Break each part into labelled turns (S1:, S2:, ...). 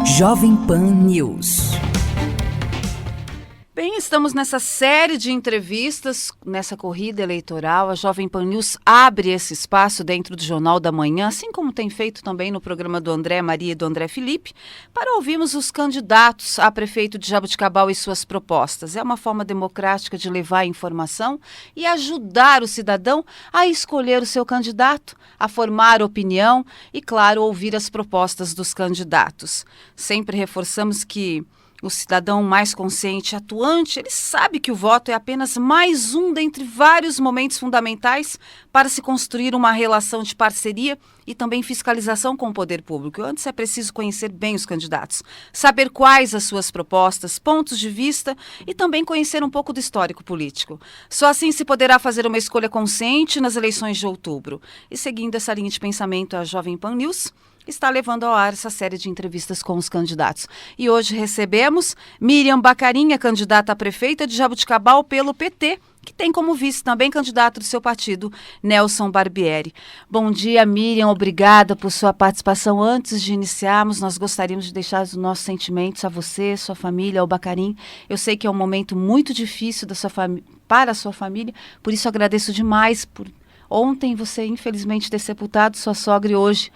S1: Jovem Pan News.
S2: Bem, estamos nessa série de entrevistas, nessa corrida eleitoral. A Jovem Pan News abre esse espaço dentro do Jornal da Manhã, assim como tem feito também no programa do André Maria e do André Felipe, para ouvirmos os candidatos a prefeito de Jaboticabal e suas propostas. É uma forma democrática de levar a informação e ajudar o cidadão a escolher o seu candidato, a formar opinião e, claro, ouvir as propostas dos candidatos. Sempre reforçamos que o cidadão mais consciente e atuante, ele sabe que o voto é apenas mais um dentre vários momentos fundamentais para se construir uma relação de parceria e também fiscalização com o poder público. Antes é preciso conhecer bem os candidatos, saber quais as suas propostas, pontos de vista e também conhecer um pouco do histórico político. Só assim se poderá fazer uma escolha consciente nas eleições de outubro. E seguindo essa linha de pensamento, a Jovem Pan News está levando ao ar essa série de entrevistas com os candidatos. E hoje recebemos Miriam Bacarin, candidata a prefeita de Jaboticabal pelo PT, que tem como vice também candidato do seu partido, Nelson Barbieri. Bom dia, Miriam, obrigada por sua participação. Antes de iniciarmos, nós gostaríamos de deixar os nossos sentimentos a você, sua família, ao Bacarin. Eu sei que é um momento muito difícil para a sua família, por isso agradeço demais por ontem você, infelizmente, ter sepultado sua sogra e hoje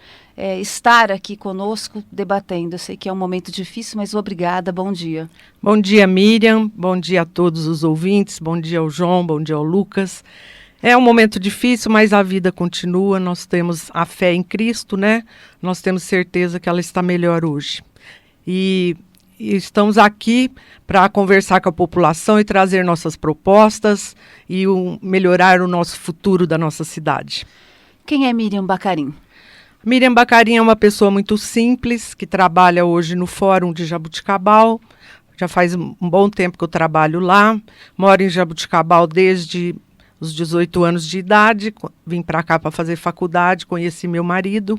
S2: estar aqui conosco debatendo. Eu sei que é um momento difícil, mas obrigada, bom dia.
S3: Bom dia, Miriam, bom dia a todos os ouvintes, bom dia ao João, bom dia ao Lucas. É um momento difícil, mas a vida continua, nós temos a fé em Cristo, né? Nós temos certeza que ela está melhor hoje. E estamos aqui para conversar com a população e trazer nossas propostas e melhorar o nosso futuro da nossa cidade.
S2: Quem é Miriam Bacarin?
S3: Miriam Bacarin é uma pessoa muito simples, que trabalha hoje no Fórum de Jaboticabal. Já faz um bom tempo que eu trabalho lá. Moro em Jaboticabal desde os 18 anos de idade. Vim para cá para fazer faculdade, conheci meu marido.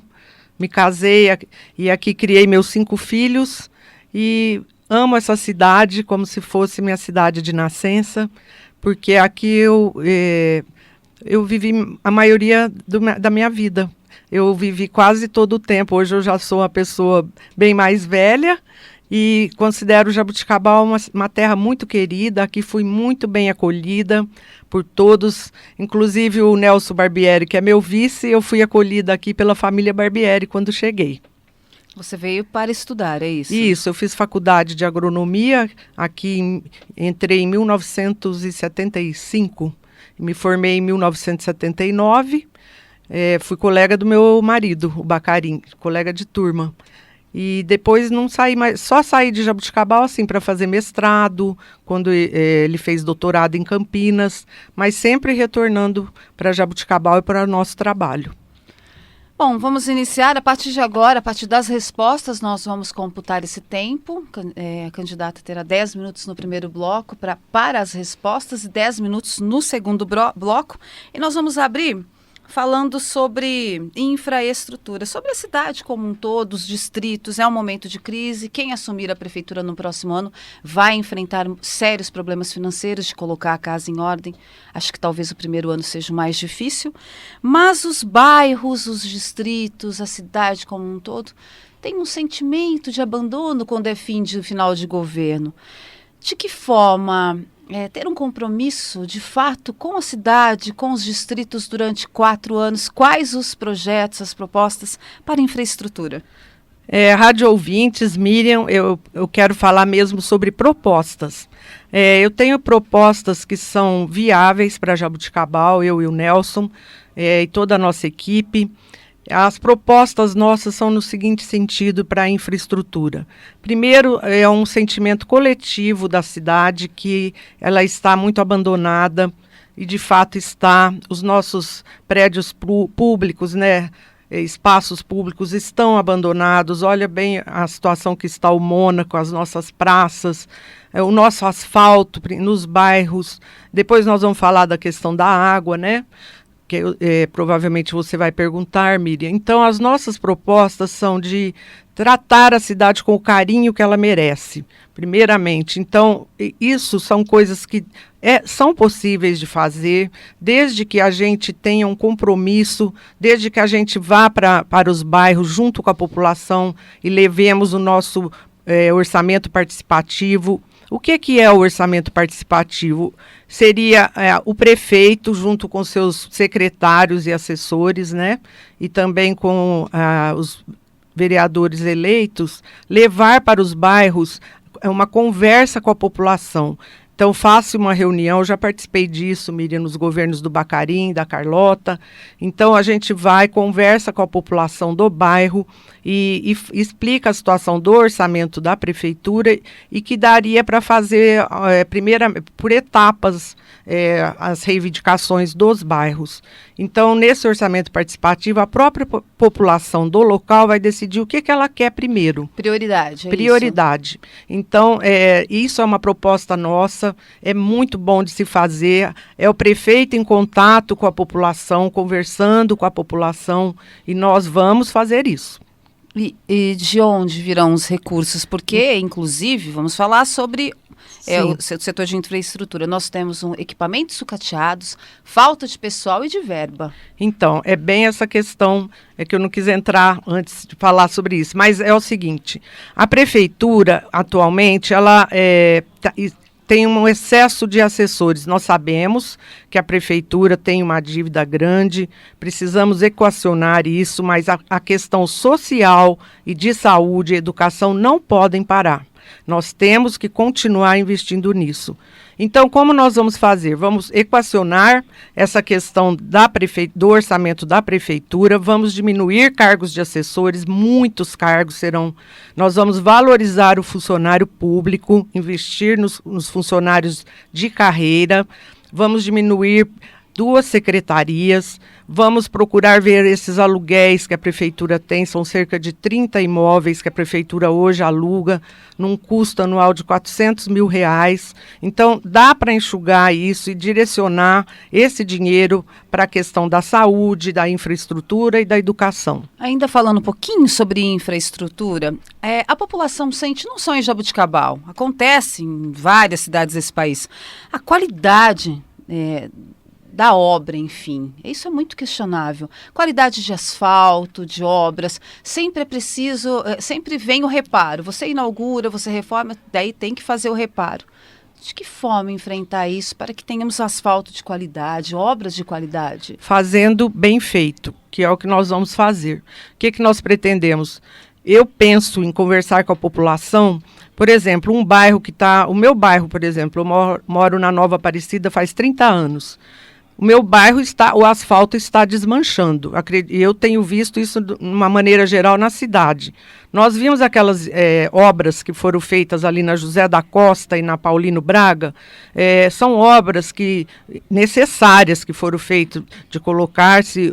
S3: Me casei e aqui criei meus 5 filhos. E amo essa cidade como se fosse minha cidade de nascença, porque aqui eu vivi a maioria da minha vida. Eu vivi quase todo o tempo. Hoje eu já sou uma pessoa bem mais velha e considero Jaboticabal uma terra muito querida. Aqui fui muito bem acolhida por todos, inclusive o Nelson Barbieri, que é meu vice. Eu fui acolhida aqui pela família Barbieri quando cheguei.
S2: Você veio para estudar, é isso?
S3: Isso, eu fiz faculdade de agronomia aqui, entrei em 1975, me formei em 1979, fui colega do meu marido, o Bacarin, colega de turma. E depois não saí mais, só saí de Jaboticabal assim para fazer mestrado, quando ele fez doutorado em Campinas, mas sempre retornando para Jaboticabal e para o nosso trabalho.
S2: Bom, vamos iniciar. A partir de agora, a partir das respostas, nós vamos computar esse tempo. A candidata terá 10 minutos no primeiro bloco para as respostas e 10 minutos no segundo bloco. E nós vamos abrir falando sobre infraestrutura, sobre a cidade como um todo, os distritos. É um momento de crise. Quem assumir a prefeitura no próximo ano vai enfrentar sérios problemas financeiros de colocar a casa em ordem. Acho que talvez o primeiro ano seja o mais difícil. Mas os bairros, os distritos, a cidade como um todo, tem um sentimento de abandono quando é final de governo. De que forma ter um compromisso, de fato, com a cidade, com os distritos durante 4 anos? Quais os projetos, as propostas para infraestrutura?
S3: Rádio ouvintes, Miriam, eu quero falar mesmo sobre propostas. Eu tenho propostas que são viáveis para Jaboticabal, eu e o Nelson, e toda a nossa equipe. As propostas nossas são no seguinte sentido para a infraestrutura. Primeiro, é um sentimento coletivo da cidade que ela está muito abandonada e, de fato, está. Os nossos prédios públicos, né, espaços públicos estão abandonados. Olha bem a situação que está o Mônaco, as nossas praças, o nosso asfalto nos bairros. Depois nós vamos falar da questão da água, né? que provavelmente você vai perguntar, Miriam. Então, as nossas propostas são de tratar a cidade com o carinho que ela merece, primeiramente. Então, isso são coisas que são possíveis de fazer, desde que a gente tenha um compromisso, desde que a gente vá para os bairros junto com a população e levemos o nosso orçamento participativo. O que é o orçamento participativo? Seria o prefeito, junto com seus secretários e assessores, né? E também com os vereadores eleitos, levar para os bairros uma conversa com a população. Então, faça uma reunião, já participei disso, Miriam, nos governos do Bacarim, da Carlota. Então, a gente vai, conversa com a população do bairro e explica a situação do orçamento da prefeitura e que daria para fazer, por etapas, as reivindicações dos bairros. Então, nesse orçamento participativo, a própria população do local vai decidir o que ela quer primeiro.
S2: Prioridade.
S3: Prioridade. Isso. Então, isso é uma proposta nossa, é muito bom de se fazer. É o prefeito em contato com a população, conversando com a população, e nós vamos fazer isso.
S2: E de onde virão os recursos? Porque, inclusive, vamos falar sobre o setor de infraestrutura. Nós temos equipamentos sucateados, falta de pessoal e de verba. Então,
S3: é bem essa questão, que eu não quis entrar antes de falar sobre isso, mas é o seguinte, a prefeitura, atualmente, ela tem um excesso de assessores. Nós sabemos que a prefeitura tem uma dívida grande, precisamos equacionar isso, mas a questão social e de saúde e educação não podem parar. Nós temos que continuar investindo nisso. Então, como nós vamos fazer? Vamos equacionar essa questão do orçamento da prefeitura, vamos diminuir cargos de assessores, muitos cargos serão. Nós vamos valorizar o funcionário público, investir nos funcionários de carreira, vamos diminuir 2 secretarias, vamos procurar ver esses aluguéis que a prefeitura tem, são cerca de 30 imóveis que a prefeitura hoje aluga, num custo anual de R$400 mil. Então, dá para enxugar isso e direcionar esse dinheiro para a questão da saúde, da infraestrutura e da educação.
S2: Ainda falando um pouquinho sobre infraestrutura, a população sente, não só em Jaboticabal, acontece em várias cidades desse país, a qualidade da obra, enfim. Isso é muito questionável. Qualidade de asfalto, de obras, sempre é preciso, sempre vem o reparo. Você inaugura, você reforma, daí tem que fazer o reparo. De que forma enfrentar isso para que tenhamos asfalto de qualidade, obras de qualidade?
S3: Fazendo bem feito, que é o que nós vamos fazer. O que nós pretendemos? Eu penso em conversar com a população. Por exemplo, um bairro o meu bairro, por exemplo, eu moro na Nova Aparecida faz 30 anos. O meu bairro o asfalto está desmanchando. Eu tenho visto isso de uma maneira geral na cidade. Nós vimos aquelas obras que foram feitas ali na José da Costa e na Paulino Braga. São obras necessárias que foram feitas de colocar-se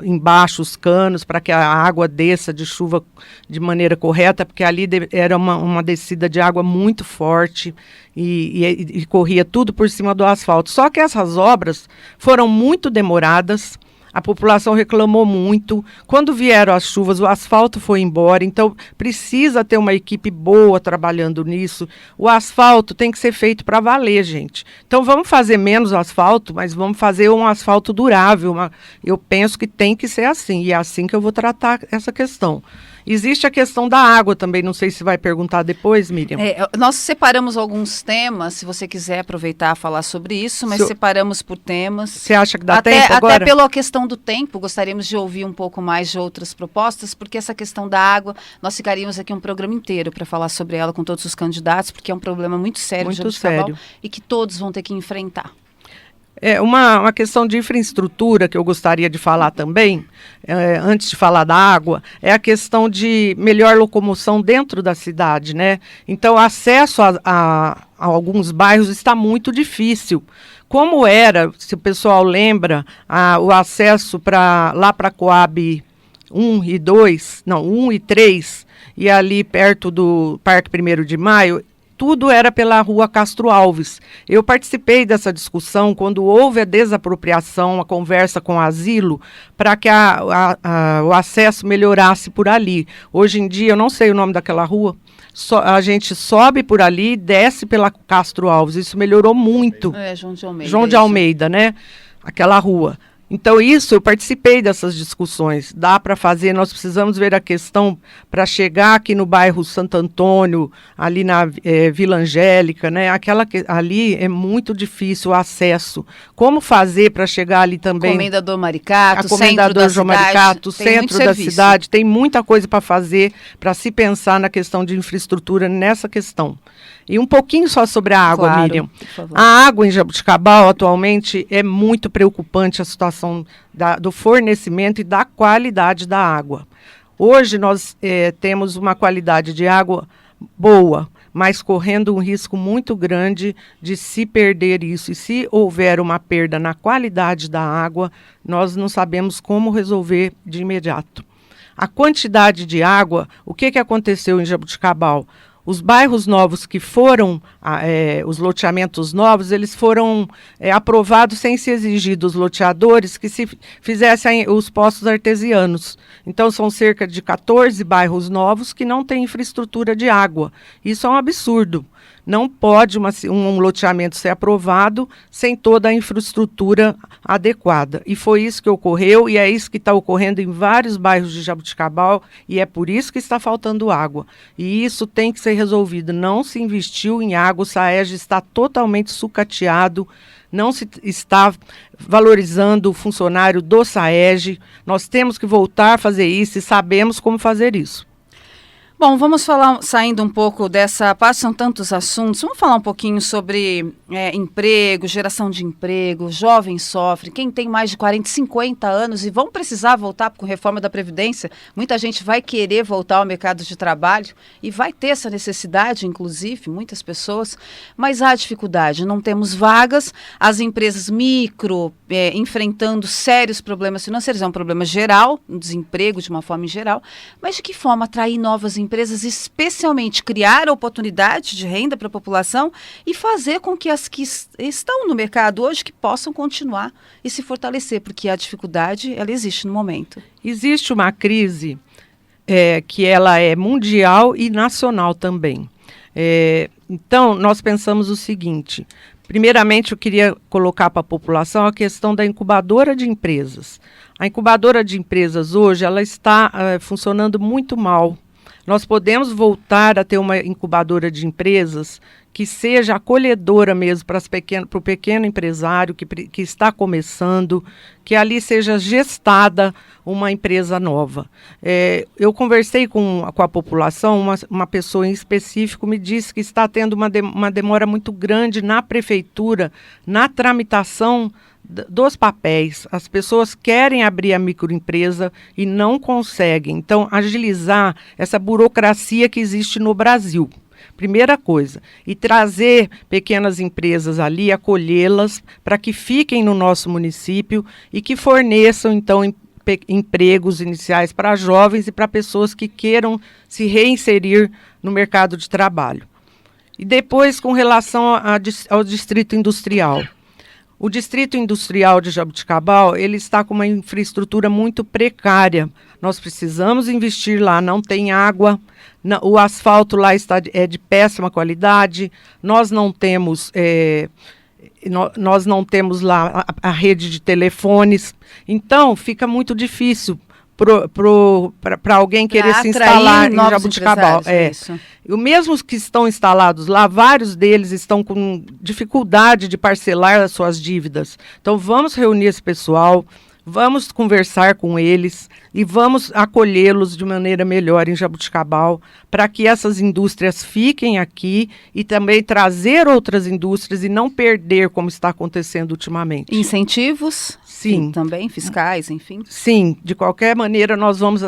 S3: embaixo os canos para que a água desça de chuva de maneira correta, porque ali era uma descida de água muito forte e corria tudo por cima do asfalto. Só que essas obras foram muito demoradas. A população reclamou muito. Quando vieram as chuvas, o asfalto foi embora. Então, precisa ter uma equipe boa trabalhando nisso. O asfalto tem que ser feito para valer, gente. Então, vamos fazer menos asfalto, mas vamos fazer um asfalto durável. Eu penso que tem que ser assim. E é assim que eu vou tratar essa questão. Existe a questão da água também, não sei se vai perguntar depois, Miriam.
S2: Nós separamos alguns temas, se você quiser aproveitar e falar sobre isso, mas separamos por temas.
S3: Você acha que dá tempo agora?
S2: Até pela questão do tempo, gostaríamos de ouvir um pouco mais de outras propostas, porque essa questão da água, nós ficaríamos aqui um programa inteiro para falar sobre ela com todos os candidatos, porque é um problema muito sério,
S3: muito sério,
S2: e que todos vão ter que enfrentar.
S3: Uma questão de infraestrutura que eu gostaria de falar também, antes de falar da água, é a questão de melhor locomoção dentro da cidade, né? Então, o acesso a alguns bairros está muito difícil. Como era, se o pessoal lembra, o acesso lá para Coab 1 e 2, não, 1 e 3, e ali perto do Parque 1º de Maio, tudo era pela rua Castro Alves. Eu participei dessa discussão quando houve a desapropriação, a conversa com o asilo, para que o acesso melhorasse por ali. Hoje em dia, eu não sei o nome daquela rua, a gente sobe por ali e desce pela Castro Alves. Isso melhorou muito.
S2: João de Almeida.
S3: João de Almeida, né? Aquela rua. Então, eu participei dessas discussões. Dá para fazer, nós precisamos ver a questão para chegar aqui no bairro Santo Antônio, ali na Vila Angélica, né? Ali é muito difícil o acesso. Como fazer para chegar ali também?
S2: Comendador Maricato,
S3: Comendador João Maricato, centro da cidade. Tem muita coisa para fazer, para se pensar na questão de infraestrutura nessa questão. E um pouquinho só sobre a água,
S2: claro,
S3: Miriam. A água em Jaboticabal, atualmente, é muito preocupante a situação do fornecimento e da qualidade da água. Hoje nós temos uma qualidade de água boa, mas correndo um risco muito grande de se perder isso. E se houver uma perda na qualidade da água, nós não sabemos como resolver de imediato. A quantidade de água, o que aconteceu em Jaboticabal? Os bairros novos que foram, os loteamentos novos, eles foram aprovados sem se exigir dos loteadores que se fizessem os poços artesianos. Então, são cerca de 14 bairros novos que não têm infraestrutura de água. Isso é um absurdo. Não pode um loteamento ser aprovado sem toda a infraestrutura adequada. E foi isso que ocorreu, e é isso que está ocorrendo em vários bairros de Jaboticabal, e é por isso que está faltando água. E isso tem que ser resolvido. Não se investiu em água, o SAEG está totalmente sucateado, não se está valorizando o funcionário do SAEG. Nós temos que voltar a fazer isso e sabemos como fazer isso.
S2: Bom, vamos falar, saindo um pouco dessa parte, são tantos assuntos, vamos falar um pouquinho sobre emprego, geração de emprego, jovem sofre, quem tem mais de 40, 50 anos e vão precisar voltar com reforma da Previdência, muita gente vai querer voltar ao mercado de trabalho e vai ter essa necessidade, inclusive, muitas pessoas, mas há dificuldade, não temos vagas, as empresas micro enfrentando sérios problemas financeiros, é um problema geral, um desemprego de uma forma em geral, mas de que forma atrair novas empresas, especialmente criar oportunidade de renda para a população e fazer com que as que estão no mercado hoje que possam continuar e se fortalecer, porque a dificuldade, ela existe no momento.
S3: Existe uma crise que ela é mundial e nacional também. Então, nós pensamos o seguinte: primeiramente, eu queria colocar para a população a questão da incubadora de empresas. A incubadora de empresas hoje, ela está funcionando muito mal. Nós podemos voltar a ter uma incubadora de empresas que seja acolhedora mesmo para o pequeno empresário que está começando, que ali seja gestada uma empresa nova. Eu conversei com a população, uma pessoa em específico me disse que está tendo uma demora muito grande na prefeitura, na tramitação dos papéis. As pessoas querem abrir a microempresa e não conseguem. Então, agilizar essa burocracia que existe no Brasil. Primeira coisa. E trazer pequenas empresas ali, acolhê-las para que fiquem no nosso município e que forneçam, então, empregos iniciais para jovens e para pessoas que queiram se reinserir no mercado de trabalho. E depois, com relação ao distrito industrial. O Distrito Industrial de Jaboticabal, ele está com uma infraestrutura muito precária. Nós precisamos investir lá, não tem água, o asfalto lá é de péssima qualidade, nós não temos lá a rede de telefones, então fica muito difícil para alguém querer se instalar em Jaboticabal. E mesmo que estão instalados lá, vários deles estão com dificuldade de parcelar as suas dívidas. Então, vamos reunir esse pessoal, vamos conversar com eles e vamos acolhê-los de maneira melhor em Jaboticabal, para que essas indústrias fiquem aqui e também trazer outras indústrias e não perder, como está acontecendo ultimamente.
S2: Incentivos?
S3: Sim.
S2: Também, fiscais, enfim?
S3: Sim, de qualquer maneira nós vamos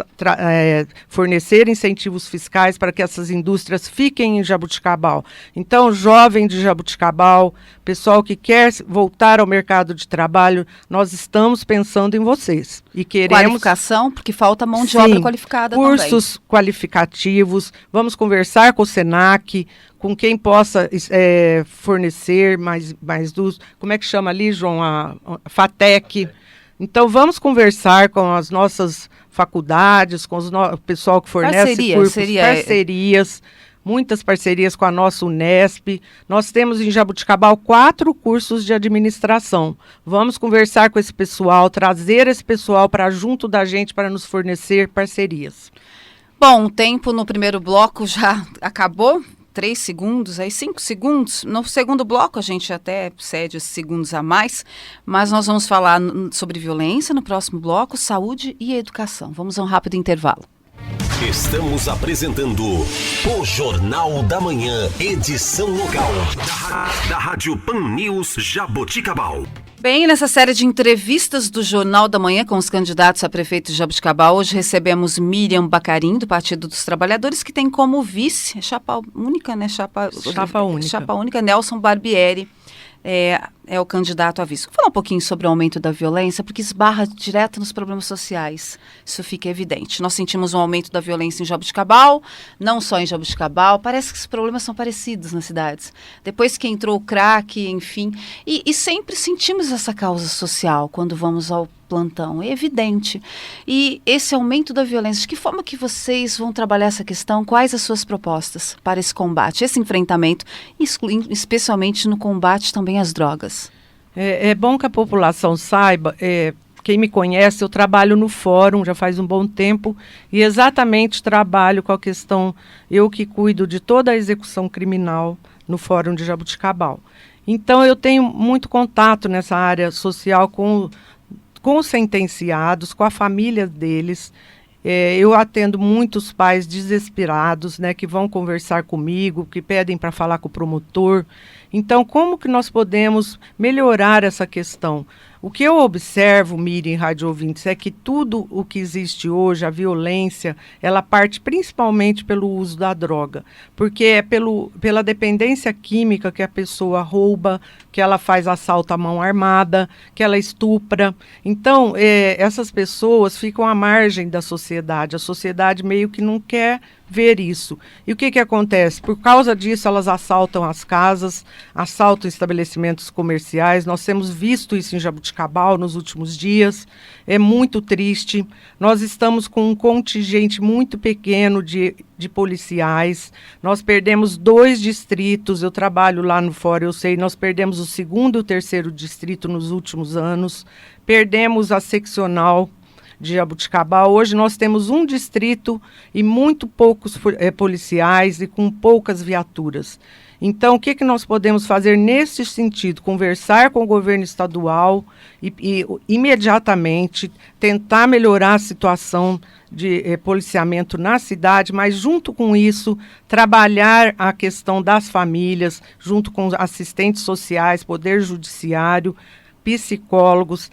S3: fornecer incentivos fiscais para que essas indústrias fiquem em Jaboticabal. Então, jovem de Jaboticabal, pessoal que quer voltar ao mercado de trabalho, nós estamos pensando em vocês. E queremos...
S2: Qualificação, porque falta mão de obra qualificada
S3: cursos
S2: também.
S3: Qualificativos, vamos conversar com o SENAC, com quem possa fornecer mais luz. Como é que chama ali, João? A FATEC. Então, vamos conversar com as nossas faculdades, com o pessoal que fornece parcerias, muitas parcerias com a nossa Unesp. Nós temos em Jaboticabal 4 cursos de administração. Vamos conversar com esse pessoal, trazer esse pessoal para junto da gente para nos fornecer parcerias.
S2: Bom, o tempo no primeiro bloco já acabou. 3 segundos, aí 5 segundos. No segundo bloco a gente até cede esses segundos a mais, mas nós vamos falar sobre violência no próximo bloco, saúde e educação. Vamos a um rápido intervalo.
S4: Estamos apresentando o Jornal da Manhã, edição local da Rádio Pan News Jaboticabal.
S2: Bem, nessa série de entrevistas do Jornal da Manhã com os candidatos a prefeito de Jaboticabal, hoje recebemos Miriam Bacarin, do Partido dos Trabalhadores, que tem como vice, chapa única, né? Chapa única, Nelson Barbieri. É o candidato a vice. Vou falar um pouquinho sobre o aumento da violência, porque esbarra direto nos problemas sociais. Isso fica evidente. Nós sentimos um aumento da violência em Jaboticabal, não só em Jaboticabal, parece que os problemas são parecidos nas cidades. Depois que entrou o crack, enfim, e sempre sentimos essa causa social quando vamos ao plantão, é evidente. E esse aumento da violência, de que forma que vocês vão trabalhar essa questão? Quais as suas propostas para esse combate, esse enfrentamento, especialmente no combate também às drogas?
S3: É bom que a população saiba, quem me conhece, eu trabalho no fórum já faz um bom tempo e exatamente trabalho com a questão, eu que cuido de toda a execução criminal no fórum de Jaboticabal. Então eu tenho muito contato nessa área social com os sentenciados, com a família deles. Eu atendo muitos pais desesperados, né, que vão conversar comigo, que pedem para falar com o promotor. Então, como que nós podemos melhorar essa questão? O que eu observo, Miriam e rádio ouvintes, é que tudo o que existe hoje, a violência, ela parte principalmente pelo uso da droga, porque é pela dependência química que a pessoa rouba, que ela faz assalto à mão armada, que ela estupra. Então, essas pessoas ficam à margem da sociedade, a sociedade meio que não quer ver isso. E o que acontece? Por causa disso, elas assaltam as casas, assaltam estabelecimentos comerciais. Nós temos visto isso em Jaboticabal nos últimos dias. É muito triste. Nós estamos com um contingente muito pequeno de policiais. Nós perdemos 2 distritos. Eu trabalho lá no fórum, eu sei. Nós perdemos o 2º e o 3º distrito nos últimos anos. Perdemos a seccional de Jaboticabal. Hoje nós temos um distrito e muito poucos policiais e com poucas viaturas. Então, o que nós podemos fazer nesse sentido? Conversar com o governo estadual e imediatamente tentar melhorar a situação de policiamento na cidade, mas junto com isso, trabalhar a questão das famílias, junto com assistentes sociais, poder judiciário, psicólogos,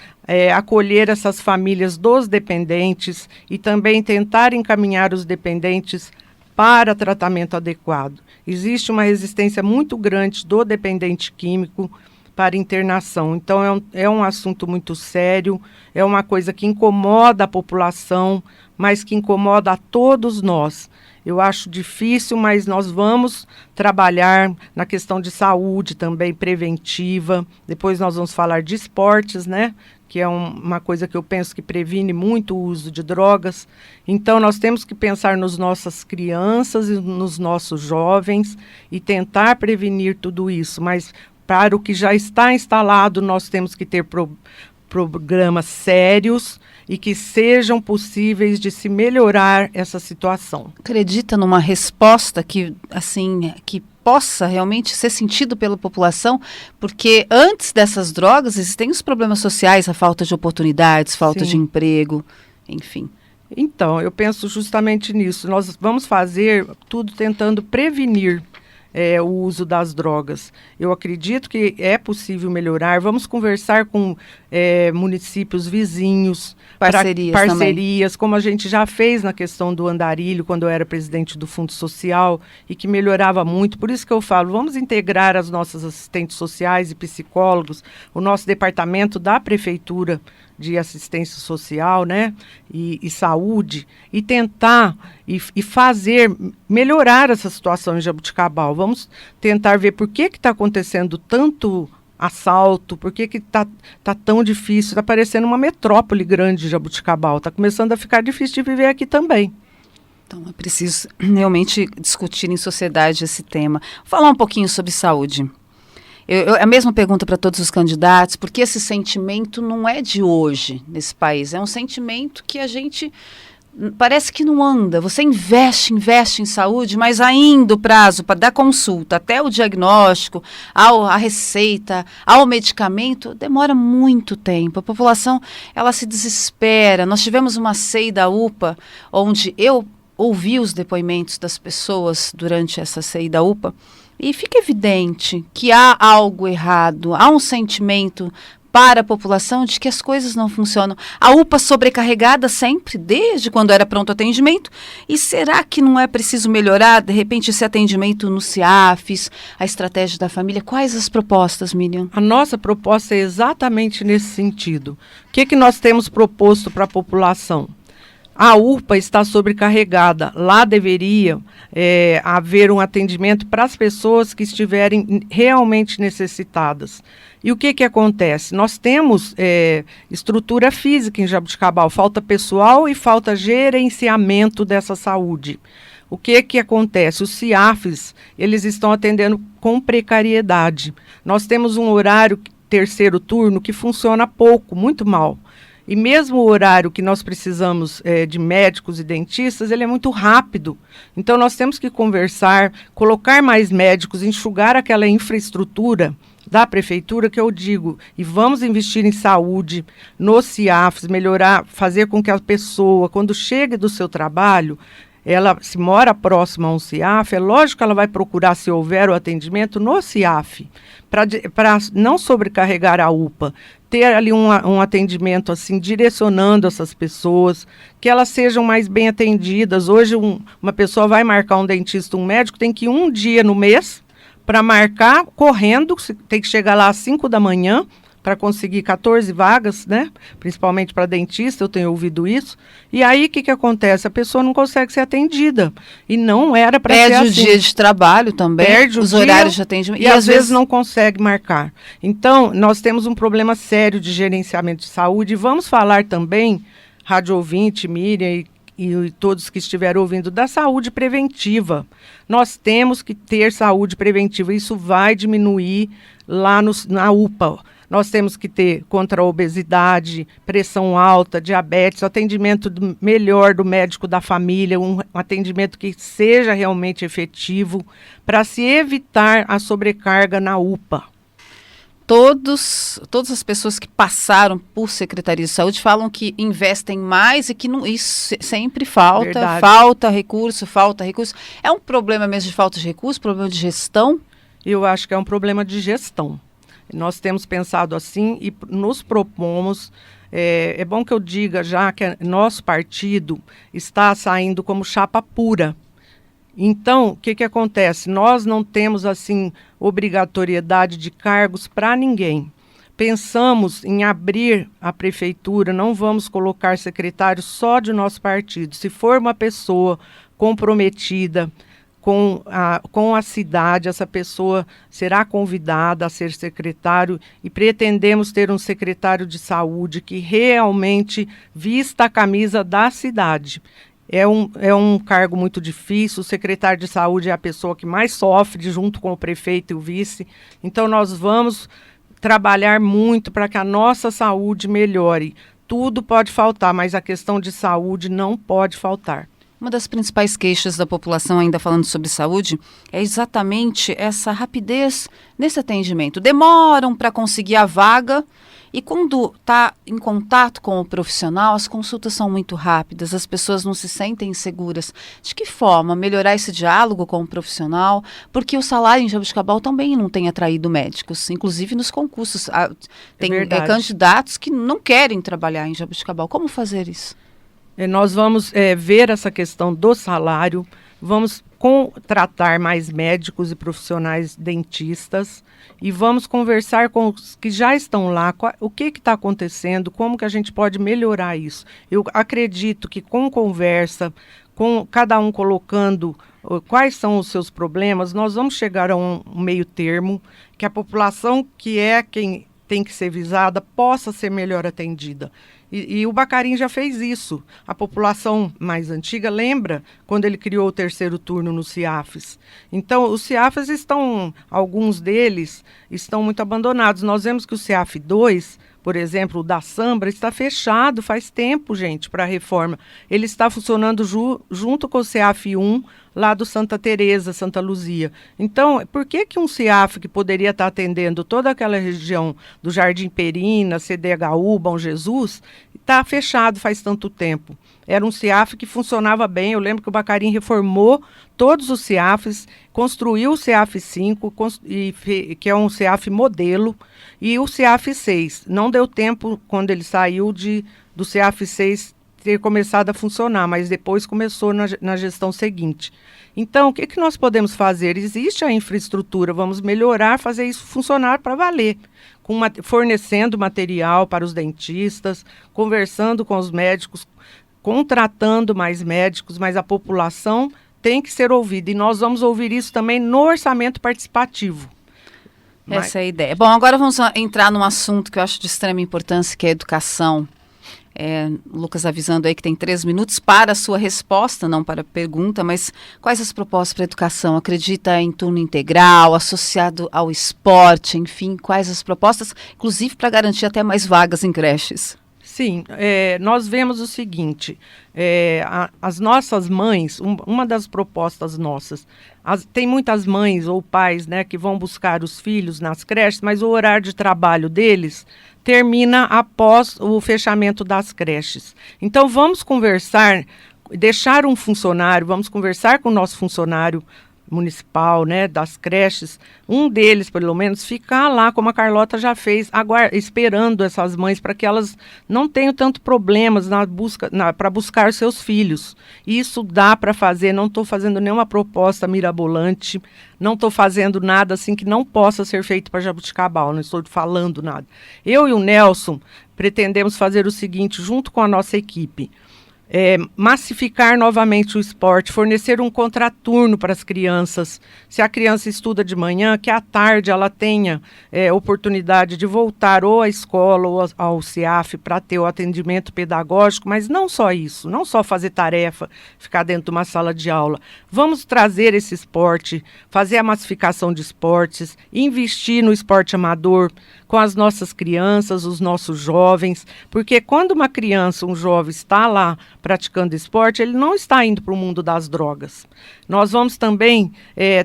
S3: acolher essas famílias dos dependentes e também tentar encaminhar os dependentes para tratamento adequado. Existe uma resistência muito grande do dependente químico para internação. Então, é um assunto muito sério, é uma coisa que incomoda a população, mas que incomoda a todos nós. Eu acho difícil, mas nós vamos trabalhar na questão de saúde também, preventiva. Depois nós vamos falar de esportes, né? Que é uma coisa que eu penso que previne muito o uso de drogas. Então, nós temos que pensar nas nossas crianças e nos nossos jovens e tentar prevenir tudo isso. Mas, para o que já está instalado, nós temos que ter programas sérios e que sejam possíveis de se melhorar essa situação.
S2: Acredita numa resposta que possa realmente ser sentido pela população? Porque antes dessas drogas existem os problemas sociais, a falta de oportunidades, falta de emprego, enfim.
S3: Então, eu penso justamente nisso. Nós vamos fazer tudo tentando prevenir o uso das drogas. Eu acredito que é possível melhorar. Vamos conversar com municípios vizinhos, parcerias, como a gente já fez na questão do Andarilho, quando eu era presidente do Fundo Social, e que melhorava muito. Por isso que eu falo, vamos integrar as nossas assistentes sociais e psicólogos, o nosso departamento da Prefeitura de assistência social, né, e saúde, e tentar e fazer, melhorar essa situação em Jaboticabal. Vamos tentar ver por que está acontecendo tanto assalto, por que tá tão difícil, está parecendo uma metrópole grande Jaboticabal, está começando a ficar difícil de viver aqui também.
S2: Então é preciso realmente discutir em sociedade esse tema. Vou falar um pouquinho sobre saúde. A mesma pergunta para todos os candidatos, porque esse sentimento não é de hoje nesse país, é um sentimento que a gente parece que não anda. Você investe em saúde, mas ainda o prazo para dar consulta, até o diagnóstico, a receita, ao medicamento, demora muito tempo. A população, ela se desespera. Nós tivemos uma CEI da UPA, onde eu ouvi os depoimentos das pessoas durante essa CEI da UPA, e fica evidente que há algo errado, há um sentimento para a população de que as coisas não funcionam. A UPA sobrecarregada sempre, desde quando era pronto atendimento, e será que não é preciso melhorar, de repente, esse atendimento no CIAFs, a estratégia da família? Quais as propostas, Miriam?
S3: A nossa proposta é exatamente nesse sentido. O que nós temos proposto para a população? A UPA está sobrecarregada. Lá deveria haver um atendimento para as pessoas que estiverem realmente necessitadas. E o que acontece? Nós temos estrutura física em Jaboticabal, falta pessoal e falta gerenciamento dessa saúde. O que acontece? Os CIAFs, eles estão atendendo com precariedade. Nós temos um horário, terceiro turno, que funciona pouco, muito mal. E mesmo o horário que nós precisamos de médicos e dentistas, ele é muito rápido. Então nós temos que conversar, colocar mais médicos, enxugar aquela infraestrutura da prefeitura que eu digo, e vamos investir em saúde, nos CIAFs, melhorar, fazer com que a pessoa, quando chegue do seu trabalho, ela se mora próxima a um CIAF, é lógico que ela vai procurar, se houver o atendimento, no CIAF, para não sobrecarregar a UPA, ter ali um atendimento assim, direcionando essas pessoas, que elas sejam mais bem atendidas. Hoje uma pessoa vai marcar um dentista, um médico, tem que ir um dia no mês para marcar, correndo, tem que chegar lá às 5 da manhã, para conseguir 14 vagas, né? Principalmente para dentista, eu tenho ouvido isso. E aí, o que acontece? A pessoa não consegue ser atendida. E não era para ser assim.
S2: Perde o dia de trabalho também,
S3: perde
S2: os
S3: o
S2: horários de atendimento.
S3: E às vezes não consegue marcar. Então, nós temos um problema sério de gerenciamento de saúde. E vamos falar também, rádio ouvinte, Miriam e todos que estiveram ouvindo, da saúde preventiva. Nós temos que ter saúde preventiva. Isso vai diminuir lá na UPA. Nós temos que ter contra a obesidade, pressão alta, diabetes, atendimento melhor do médico da família, um atendimento que seja realmente efetivo para se evitar a sobrecarga na UPA.
S2: Todas as pessoas que passaram por Secretaria de Saúde falam que investem mais e que não, isso sempre falta.
S3: Verdade.
S2: Falta recurso. É um problema mesmo de falta de recurso, problema de gestão?
S3: Eu acho que é um problema de gestão. Nós temos pensado assim e nos propomos, é bom que eu diga já que nosso partido está saindo como chapa pura. Então, o que acontece? Nós não temos assim obrigatoriedade de cargos para ninguém. Pensamos em abrir a prefeitura, não vamos colocar secretário só de nosso partido. Se for uma pessoa comprometida com a cidade, essa pessoa será convidada a ser secretário e pretendemos ter um secretário de saúde que realmente vista a camisa da cidade. É um cargo muito difícil, o secretário de saúde é a pessoa que mais sofre junto com o prefeito e o vice. Então nós vamos trabalhar muito para que a nossa saúde melhore. Tudo pode faltar, mas a questão de saúde não pode faltar.
S2: Uma das principais queixas da população, ainda falando sobre saúde, é exatamente essa rapidez nesse atendimento. Demoram para conseguir a vaga e quando está em contato com o profissional, as consultas são muito rápidas, as pessoas não se sentem seguras. De que forma melhorar esse diálogo com o profissional? Porque o salário em Jaboticabal também não tem atraído médicos, inclusive nos concursos. Tem candidatos que não querem trabalhar em Jaboticabal. Como fazer isso?
S3: Nós vamos ver essa questão do salário, vamos contratar mais médicos e profissionais dentistas e vamos conversar com os que já estão lá, o que está acontecendo, como que a gente pode melhorar isso. Eu acredito que com conversa, com cada um colocando quais são os seus problemas, nós vamos chegar a um meio termo, que a população que é quem tem que ser visada possa ser melhor atendida. E o Baccarin já fez isso. A população mais antiga lembra quando ele criou o terceiro turno no CIAFES. Então, os CIAFES alguns deles estão muito abandonados. Nós vemos que o CIAF 2, por exemplo, o da Sambra, está fechado faz tempo, gente, para a reforma. Ele está funcionando junto com o CIAF 1, lá do Santa Teresa, Santa Luzia. Então, por que um CIAF que poderia estar atendendo toda aquela região do Jardim Perina, CDHU, Bom Jesus, está fechado faz tanto tempo? Era um CIAF que funcionava bem. Eu lembro que o Baccarin reformou todos os CIAFs, construiu o CIAF 5, que é um CIAF modelo, e o CIAF 6. Não deu tempo, quando ele saiu do CIAF 6, ter começado a funcionar, mas depois começou na gestão seguinte. Então, o que nós podemos fazer? Existe a infraestrutura, vamos melhorar, fazer isso funcionar para valer, fornecendo material para os dentistas, conversando com os médicos, contratando mais médicos, mas a população tem que ser ouvida. E nós vamos ouvir isso também no orçamento participativo.
S2: Essa é a ideia. Bom, agora vamos entrar num assunto que eu acho de extrema importância, que é a educação. Lucas avisando aí que tem 3 minutos para a sua resposta, não para a pergunta, mas quais as propostas para a educação? Acredita em turno integral, associado ao esporte, enfim, quais as propostas, inclusive para garantir até mais vagas em creches?
S3: Sim, nós vemos o seguinte, as nossas mães, uma das propostas nossas, tem muitas mães ou pais, né, que vão buscar os filhos nas creches, mas o horário de trabalho deles termina após o fechamento das creches. Então vamos conversar, vamos conversar com o nosso funcionário municipal, né, das creches, um deles, pelo menos, ficar lá, como a Carlota já fez, esperando essas mães para que elas não tenham tanto problemas para buscar seus filhos. Isso dá para fazer, não estou fazendo nenhuma proposta mirabolante, não estou fazendo nada assim que não possa ser feito para Jaboticabal, não estou falando nada. Eu e o Nelson pretendemos fazer o seguinte, junto com a nossa equipe, massificar novamente o esporte, fornecer um contraturno para as crianças. Se a criança estuda de manhã, que à tarde ela tenha oportunidade de voltar ou à escola ou ao CIAF para ter o atendimento pedagógico, mas não só isso, não só fazer tarefa, ficar dentro de uma sala de aula. Vamos trazer esse esporte, fazer a massificação de esportes, investir no esporte amador com as nossas crianças, os nossos jovens, porque quando uma criança, um jovem está lá praticando esporte, ele não está indo para o mundo das drogas. Nós vamos também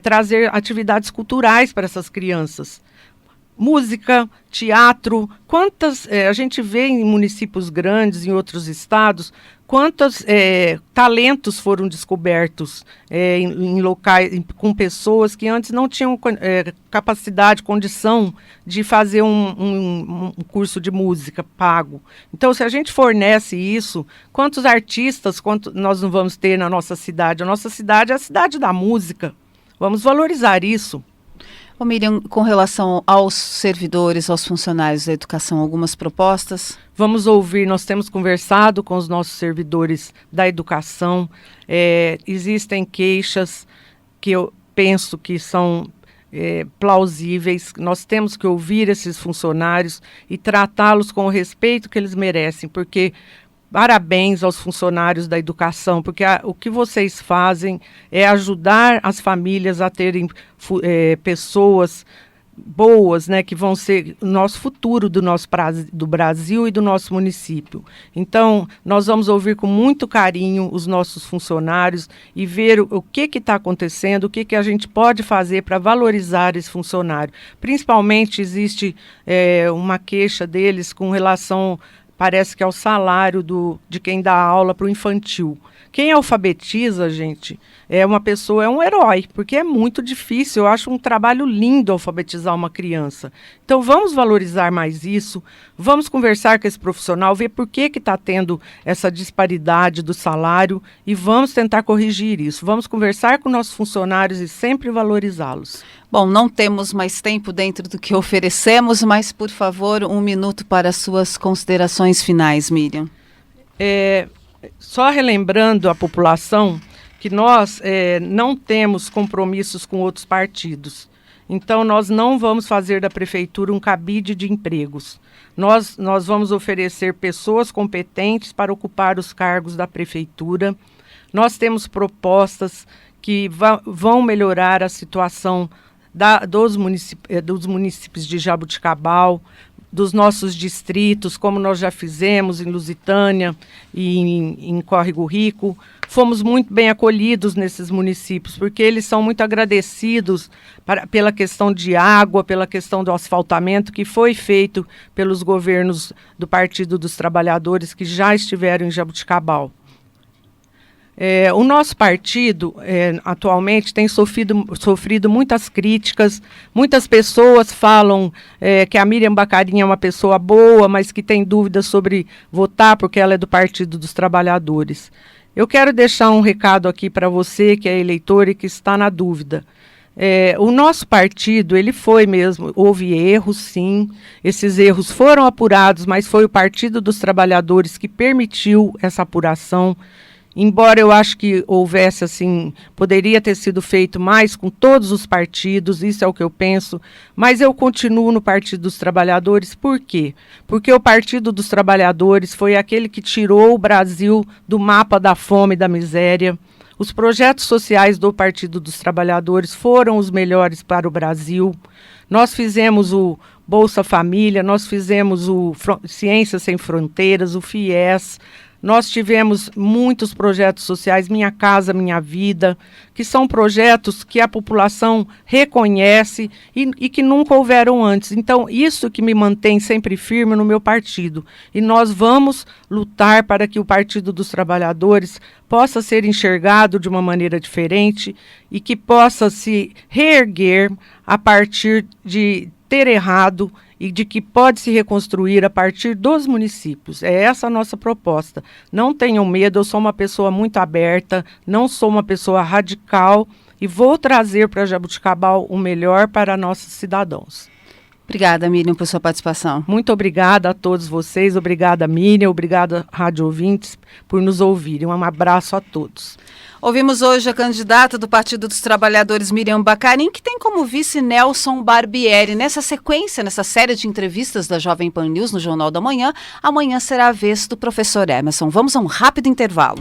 S3: trazer atividades culturais para essas crianças. Música, teatro, a gente vê em municípios grandes, em outros estados, quantos talentos foram descobertos em locais, com pessoas que antes não tinham capacidade, condição de fazer um curso de música pago. Então, se a gente fornece isso, quantos artistas nós não vamos ter na nossa cidade? A nossa cidade é a cidade da música. Vamos valorizar isso.
S2: Ô Miriam, com relação aos servidores, aos funcionários da educação, algumas propostas?
S3: Vamos ouvir, nós temos conversado com os nossos servidores da educação, existem queixas que eu penso que são plausíveis, nós temos que ouvir esses funcionários e tratá-los com o respeito que eles merecem, porque parabéns aos funcionários da educação, porque o que vocês fazem é ajudar as famílias a terem pessoas boas, né, que vão ser o nosso futuro do Brasil e do nosso município. Então, nós vamos ouvir com muito carinho os nossos funcionários e ver o que está acontecendo, o que a gente pode fazer para valorizar esse funcionário. Principalmente existe uma queixa deles com relação, parece que é o salário de quem dá aula para o infantil, Quem alfabetiza, gente, é uma pessoa, é um herói, porque é muito difícil. Eu acho um trabalho lindo alfabetizar uma criança. Então vamos valorizar mais isso, vamos conversar com esse profissional, ver por que está tendo essa disparidade do salário e vamos tentar corrigir isso. Vamos conversar com nossos funcionários e sempre valorizá-los.
S2: Bom, não temos mais tempo dentro do que oferecemos, mas, por favor, 1 minuto para as suas considerações finais, Miriam.
S3: Só relembrando a população que nós não temos compromissos com outros partidos. Então, nós não vamos fazer da prefeitura um cabide de empregos. Nós vamos oferecer pessoas competentes para ocupar os cargos da prefeitura. Nós temos propostas que vão melhorar a situação dos municípios de Jaboticabal, dos nossos distritos, como nós já fizemos em Lusitânia e em Córrego Rico. Fomos muito bem acolhidos nesses municípios, porque eles são muito agradecidos pela questão de água, pela questão do asfaltamento que foi feito pelos governos do Partido dos Trabalhadores que já estiveram em Jaboticabal. O nosso partido, atualmente, tem sofrido muitas críticas. Muitas pessoas falam que a Miriam Bacarin é uma pessoa boa, mas que tem dúvidas sobre votar porque ela é do Partido dos Trabalhadores. Eu quero deixar um recado aqui para você, que é eleitor e que está na dúvida. O nosso partido, ele foi mesmo, houve erros, sim. Esses erros foram apurados, mas foi o Partido dos Trabalhadores que permitiu essa apuração. Embora eu acho que houvesse, assim, poderia ter sido feito mais com todos os partidos, isso é o que eu penso, mas eu continuo no Partido dos Trabalhadores. Por quê? Porque o Partido dos Trabalhadores foi aquele que tirou o Brasil do mapa da fome e da miséria. Os projetos sociais do Partido dos Trabalhadores foram os melhores para o Brasil. Nós fizemos o Bolsa Família, nós fizemos o Ciências Sem Fronteiras, o FIES. Nós tivemos muitos projetos sociais, Minha Casa, Minha Vida, que são projetos que a população reconhece e que nunca houveram antes. Então, isso que me mantém sempre firme no meu partido. E nós vamos lutar para que o Partido dos Trabalhadores possa ser enxergado de uma maneira diferente e que possa se reerguer a partir de ter errado e de que pode se reconstruir a partir dos municípios. É essa a nossa proposta. Não tenham medo, eu sou uma pessoa muito aberta, não sou uma pessoa radical e vou trazer para Jaboticabal o melhor para nossos cidadãos.
S2: Obrigada, Miriam, por sua participação.
S3: Muito obrigada a todos vocês, obrigada, Miriam, obrigada, rádio ouvintes, por nos ouvirem. Um abraço a todos.
S2: Ouvimos hoje a candidata do Partido dos Trabalhadores, Miriam Bacarin, que tem como vice Nelson Barbieri. Nessa sequência, nessa série de entrevistas da Jovem Pan News no Jornal da Manhã, amanhã será a vez do professor Emerson. Vamos a um rápido intervalo.